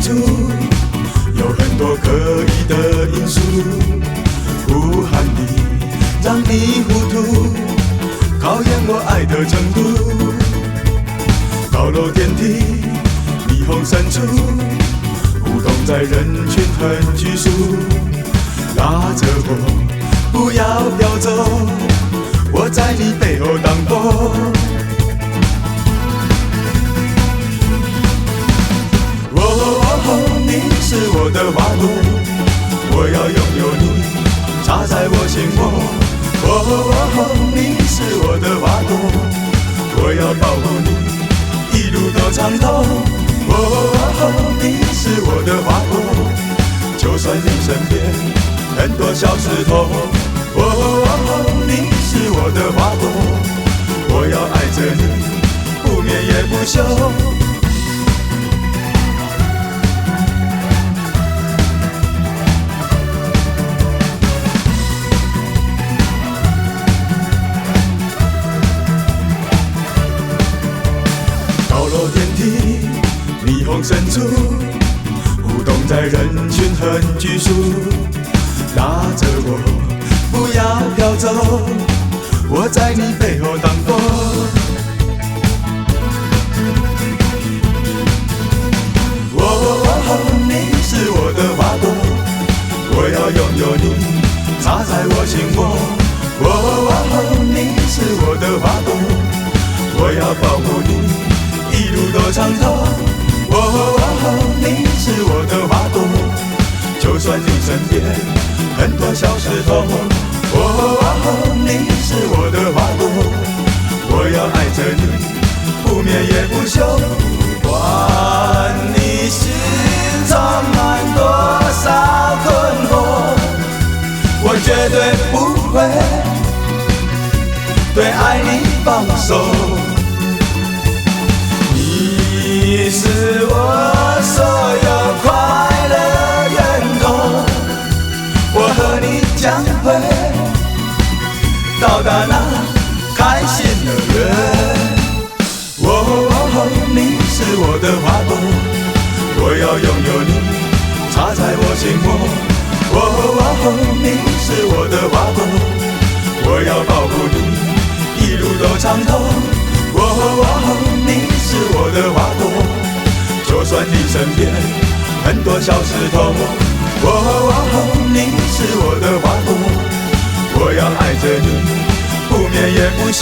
楚，有很多可疑的因素，呼喊你，让你糊涂，考验我爱的程度。高楼电梯，霓虹深处，舞动在人群很拘束，拉着我，不要飘走，我在你背后挡风。你是我的花朵，我要拥有你，插在我心窝。你是我的花朵，我要保护你，一路到长头。你是我的花朵，就算你身边很多小石头。你是我的花朵，我要爱着你，不眠也不休。电梯，霓虹深处，舞动在人群很拘束，拉着我，不要飘走，我在你背后挡风。你是我的花朵，我要拥有你，插在我心窝。你是我的花朵，我要保护你，一路都长头。你是我的花朵，就算你身边很多小石头。你是我的花朵，我要爱着你，不眠也不休。不管你心充满多少困惑，我绝对不会对爱你放手。你是我所有快乐源头，我和你将会到达那开心的人。你是我的花朵，我要拥有你，插在我心窝。你是我的花朵，我要保护你，一路都长头。你是我的花朵，就算你身边很多小石头。你是我的花朵，我要爱着你，不眠也不休。